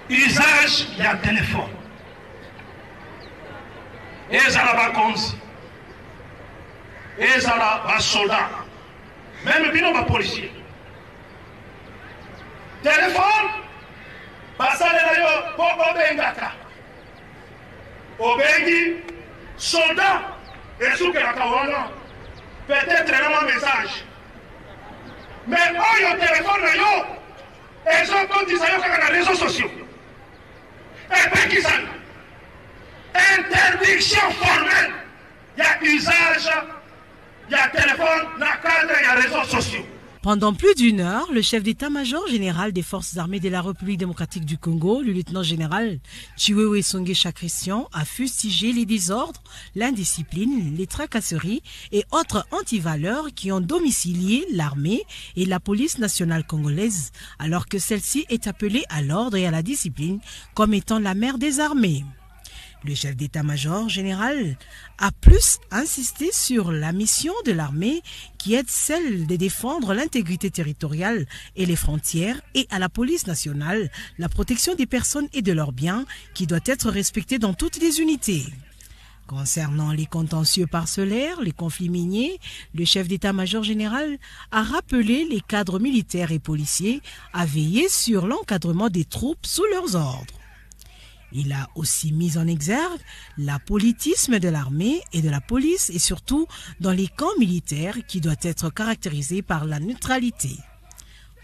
usage ya téléphone ezala bakonzi ezala basoda même bino bapolisier téléphone basalela yo po obengaka obengi soda esukelaka wana peut-être un message mais oyo téléphone na yo ezokotisa yo kaka na réseaux sociaux epekisana interdiction formelle ya usage ya téléphone na cadre ya réseaux sociaux. Pendant plus d'une heure, le chef d'état-major général des forces armées de la République démocratique du Congo, le lieutenant-général Chiwewe Songesha Christian, a fustigé les désordres, l'indiscipline, les tracasseries et autres antivaleurs qui ont domicilié l'armée et la police nationale congolaise, alors que celle-ci est appelée à l'ordre et à la discipline comme étant la mère des armées. Le chef d'état-major général a plus insisté sur la mission de l'armée qui est celle de défendre l'intégrité territoriale et les frontières et à la police nationale la protection des personnes et de leurs biens qui doit être respectée dans toutes les unités. Concernant les contentieux parcellaires, les conflits miniers, le chef d'état-major général a rappelé les cadres militaires et policiers à veiller sur l'encadrement des troupes sous leurs ordres. Il a aussi mis en exergue l'apolitisme de l'armée et de la police et surtout dans les camps militaires qui doit être caractérisé par la neutralité.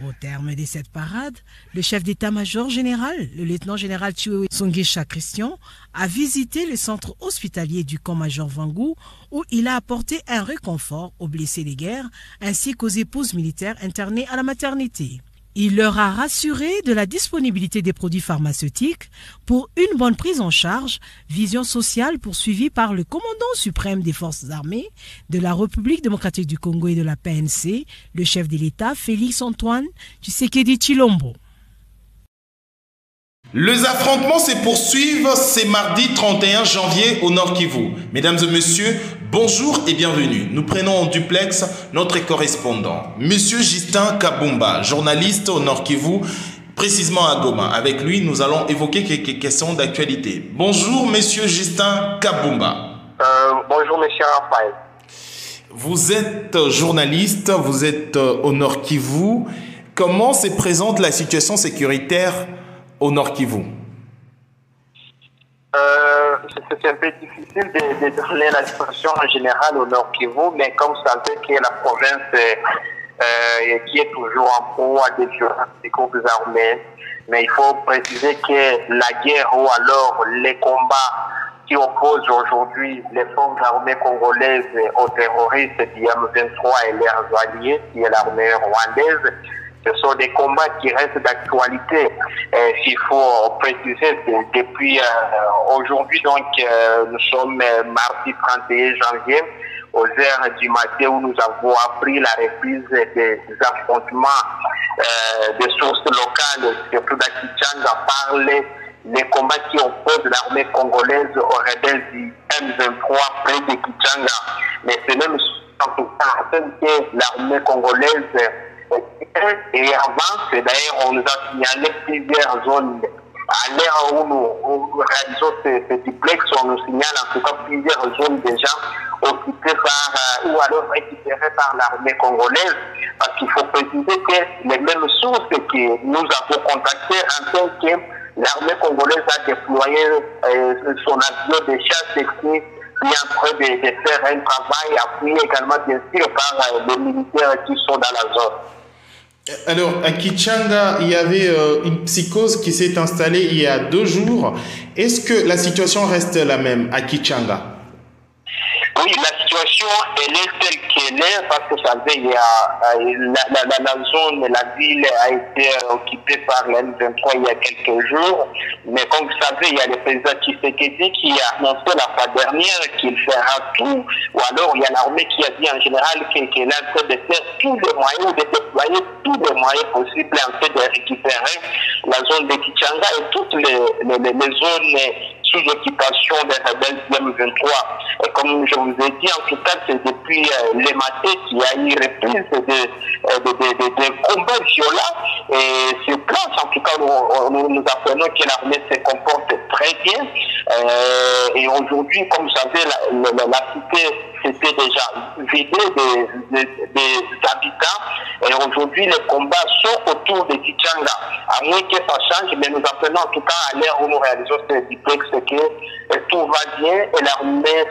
Au terme de cette parade, le chef d'état-major général, le lieutenant-général Chiwewe Songesha Christian, a visité le centre hospitalier du camp-major Vangou où il a apporté un réconfort aux blessés de guerre ainsi qu'aux épouses militaires internées à la maternité. Il leur a rassuré de la disponibilité des produits pharmaceutiques pour une bonne prise en charge, vision sociale poursuivie par le commandant suprême des forces armées de la République démocratique du Congo et de la PNC, le chef de l'État Félix Antoine Tshisekedi Tshilombo. Les affrontements se poursuivent ce mardi 31 janvier au Nord Kivu. Mesdames et messieurs, bonjour et bienvenue. Nous prenons en duplex notre correspondant, Monsieur Justin Kabumba, journaliste au Nord Kivu, précisément à Goma. Avec lui, nous allons évoquer quelques questions d'actualité. Bonjour Monsieur Justin Kabumba. Bonjour Monsieur Raphaël. Vous êtes journaliste, vous êtes au Nord Kivu. Comment se présente la situation sécuritaire au Nord Kivu? C'est un peu difficile de donner la situation en général au Nord Kivu, mais comme vous savez que la province qui est toujours en proie des violences des groupes armés, mais il faut préciser que la guerre ou alors les combats qui opposent aujourd'hui les forces armées congolaises aux terroristes du M23 et leurs alliés, qui est l'armée rwandaise, ce sont des combats qui restent d'actualité. S'il faut préciser, depuis aujourd'hui, donc nous sommes mardi 31 janvier, aux heures du matin où nous avons appris la reprise des affrontements des sources locales, surtout d'Akichanga, par les combats qui opposent l'armée congolaise aux rebelles du M23 près de Kichanga. Mais c'est même en tout cas que l'armée congolaise et avant, d'ailleurs, on nous a signalé plusieurs zones. À l'heure où nous réalisons ce duplex, on nous signale en tout cas plusieurs zones déjà occupées par, ou alors récupérées par l'armée congolaise. Parce qu'il faut préciser que les mêmes sources que nous avons contactées en tant que l'armée congolaise a déployé son avion de chasse qui est en train de faire un travail appuyé également bien sûr par les militaires qui sont dans la zone. Alors, à Kichanga, il y avait une psychose qui s'est installée il y a 2 jours. Est-ce que la situation reste la même à Kichanga? Oui, la situation, elle est telle qu'elle est, parce que ça veut dire la zone, la ville a été occupée par la M23 il y a quelques jours. Mais comme vous savez, il y a le président Tshisekedi qui a annoncé la fois dernière qu'il fera tout, ou alors il y a l'armée qui a dit en général qu'elle est en train de faire tous les moyens, de déployer tous les moyens possibles en fait de récupérer la zone de Kichanga et toutes les zones sous occupation des rebelles du M23. Et comme je vous ai dit, en tout cas, c'est depuis les matins qu'il y a eu reprise de combats violents. Et sur place, en tout cas, nous apprenons que l'armée se comporte très bien. Et aujourd'hui, comme vous savez, la cité s'était déjà vidée des habitants. Et aujourd'hui, les combats sont autour de Kichanga. À moins que ça change, mais nous apprenons en tout cas à l'heure où nous réalisons ce duplex que tout va bien et l'armée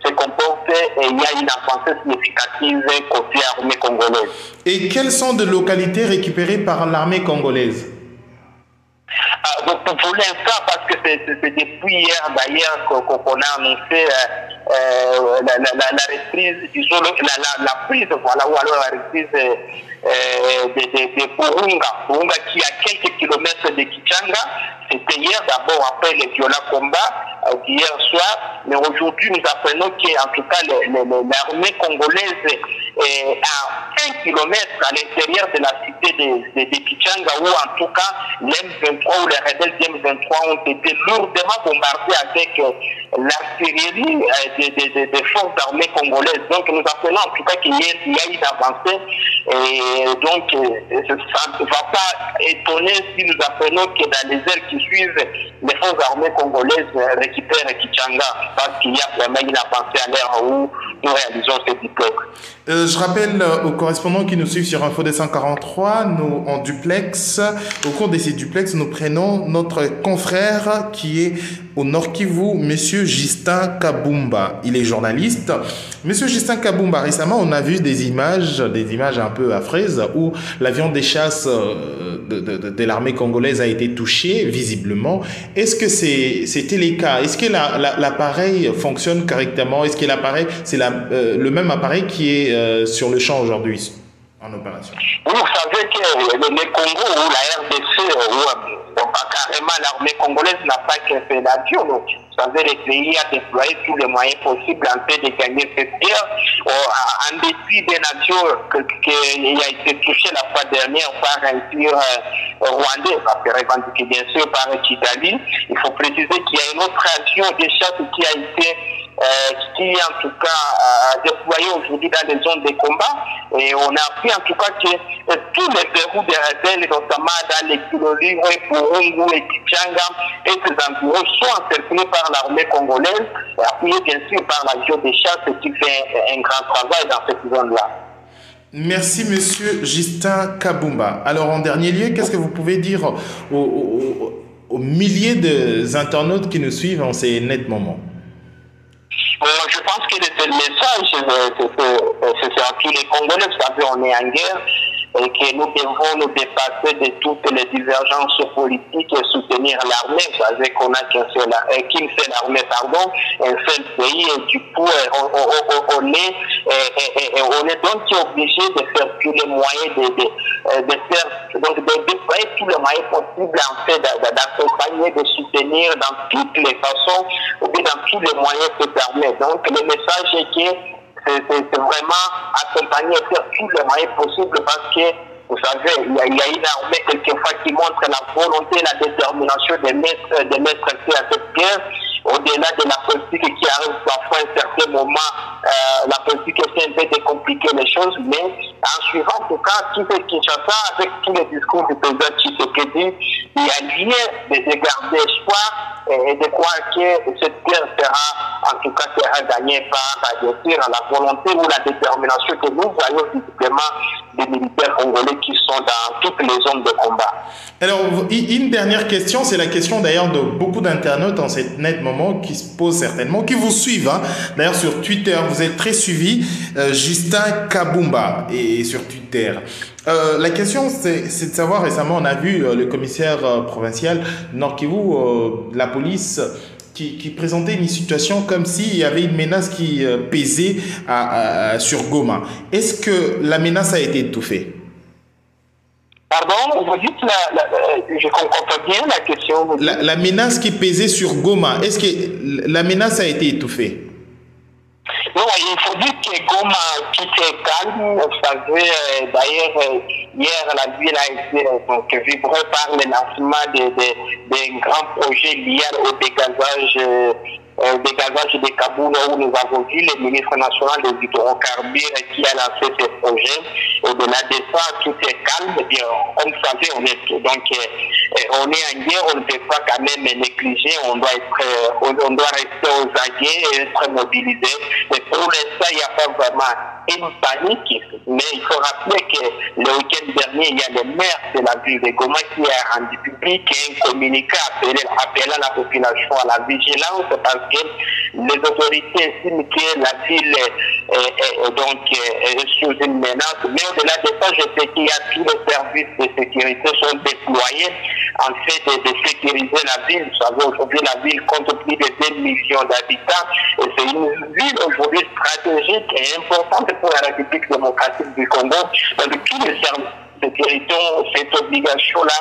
se comporte et il y a une avancée significative côté armée congolaise. Et quelles sont des localités récupérées par l'armée congolaise? Pour l'instant, parce que c'est depuis hier d'ailleurs qu'on a annoncé la reprise, disons la prise, voilà, ou alors la reprise de Burunga, qui est à quelques kilomètres de Kichanga. C'était hier d'abord après les violents combats d'hier soir, mais aujourd'hui nous apprenons qu'en tout cas l'armée congolaise est à 1 kilomètre à l'intérieur de la cité de Kichanga, où en tout cas l'M23 ou les rebelles du M23 ont été lourdement bombardés avec l'artillerie des forces armées congolaises. Donc nous apprenons en tout cas qu'il y a une avancée, et donc ça ne va pas étonner si nous apprenons que dans les heures qui suivent, les forces armées congolaises récupèrent Kichanga, parce qu'il y a vraiment une avancée à l'heure où nous réalisons ce duplex. Je rappelle aux correspondants qui nous suivent sur Info 243, nous en duplex, au cours de ces duplex, nous prenons notre confrère qui est au Nord Kivu, Monsieur Justin Kabumba. Il est journaliste. Monsieur Justin Kabumba, récemment, on a vu des images un peu affreuses où l'avion des chasses de l'armée congolaise a été touché, visiblement. Est-ce que c'était les cas? Est-ce que l'appareil fonctionne correctement? Est-ce que l'appareil, c'est le même appareil qui est sur le champ aujourd'hui en opération? Oui, vous savez que le Congo ou la RDC, carrément l'armée congolaise n'a pas qu'un fait l'avion. Vous savez, le pays a déployé tous les moyens possibles en fait de gagner cette guerre. En dépit d'un avion qui a été touché la fois dernière par un tir rwandais, revendiqué bien sûr par Kigali, il faut préciser qu'il y a un autre avion de chasse qui a été qui est en tout cas déployé aujourd'hui dans les zones de combat, et on a appris en tout cas que tous les verrous des rebelles, notamment dans les Kiloli, Burungu et Kichanga et ses environs, sont encerclés par l'armée congolaise, appuyés bien sûr par l'avion de chasse qui fait un grand travail dans cette zone-là. Merci, Monsieur Justin Kabumba. Alors, en dernier lieu, qu'est-ce que vous pouvez dire aux milliers d'internautes qui nous suivent en ces nets moments? Je pense que le message, c'est à tous les Congolais. Vous savez, on est en guerre et que nous devons nous dépasser de toutes les divergences politiques et soutenir l'armée. Vous savez qu'on a qu'une seule armée, un seul pays, et du coup, on est donc obligé de faire tous les moyens de déployer tous les moyens possibles en fait d'accompagner, de soutenir dans toutes les façons, ou bien dans tous les moyens que permet. Donc le message est que c'est vraiment accompagner et faire tous les moyens possibles, parce que vous savez, il y a une armée quelquefois qui montre la volonté, la détermination de mettre pied à cette guerre. Au-delà de la politique qui arrive parfois à un certain moment, la politique essaie un peu de compliquer les choses, mais en suivant en tout cas tout ce Kinshasa, avec tous les discours du président Tshisekedi, il y a lieu de garder espoir et de croire que cette guerre sera gagnée par la volonté ou la détermination que nous voyons visiblement des militaires congolais qui sont dans toutes les zones de combat. Alors, une dernière question, c'est la question d'ailleurs de beaucoup d'internautes en cet net moment qui se posent certainement, qui vous suivent. Hein. D'ailleurs, sur Twitter, vous êtes très suivi, Justin Kabumba, et sur Twitter. La question, c'est de savoir, récemment, on a vu le commissaire provincial Nord Kivu, la police, qui présentait une situation comme s'il y avait une menace qui pesait sur Goma. Est-ce que la menace a été étouffée? Pardon, vous dites, je comprends pas bien la question. La menace qui pesait sur Goma, est-ce que la menace a été étouffée? Non, il faut dire que Goma, tout est calme. Vous savez, d'ailleurs, Hier, la ville a été donc vibrée par le lancement des grands projets liés au dégazage de Kaboul, où nous avons vu le ministre national des hydrocarbures qui a lancé ces projets. Au-delà de ça, tout est calme. Eh bien, comme vous savez, on est en guerre, on ne peut pas quand même négliger, on doit rester aux aguets et être mobilisé. Mais pour l'instant, il n'y a pas vraiment une panique, mais il faut rappeler que le week-end dernier, il y a le maire de la ville de Goma qui a rendu public un communiqué appelant la population à la vigilance parce que les autorités estiment que la ville est sous une menace. Mais au-delà de ça, je sais qu'il y a tous les services de sécurité sont déployés en fait de sécuriser la ville. Vous savez, aujourd'hui, la ville compte plus de 2 millions d'habitants et c'est une ville aujourd'hui stratégique et importante pour la République démocratique du Congo. Donc, tous les services de sécurité ont cette obligation-là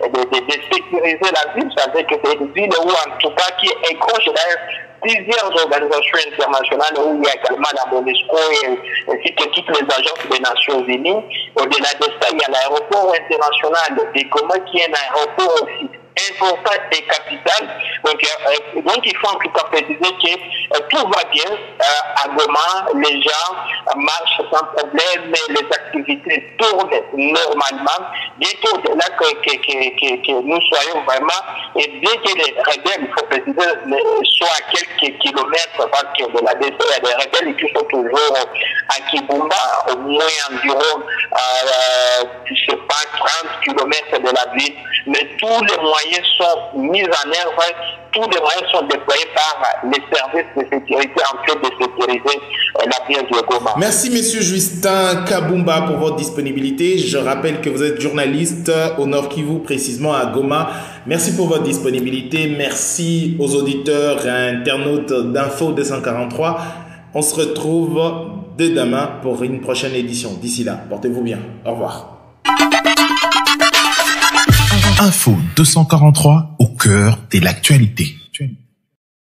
de sécuriser la ville. Ça veut dire que c'est une ville où, en tout cas, qui est écroche plusieurs organisations internationales où il y a également la MONUSCO ainsi que toutes les agences des Nations Unies. Au-delà de ça, il y a l'aéroport international de Goma qui est un aéroport aussi important et capital. Donc il faut en tout cas préciser que tout va bien à Goma, les gens marchent sans problème, mais les activités tournent normalement. Bien qu'au-delà que nous soyons vraiment, et bien que les rebelles, il faut préciser, soient à quelques kilomètres, parce que de la DC, il y a des rebelles qui sont toujours à Kibumba, au moins environ, je sais pas, 30 kilomètres de la ville, mais tous les moyens sont mis en œuvre, tous les moyens sont déployés par les services de sécurité en fait de sécuriser la ville de Goma. Merci Monsieur Justin Kabumba pour votre disponibilité. Je rappelle que vous êtes journaliste au Nord Kivu, précisément à Goma. Merci pour votre disponibilité. Merci aux auditeurs et internautes d'Info 243. On se retrouve dès demain pour une prochaine édition. D'ici là, portez-vous bien. Au revoir. Info 243 au cœur de l'actualité.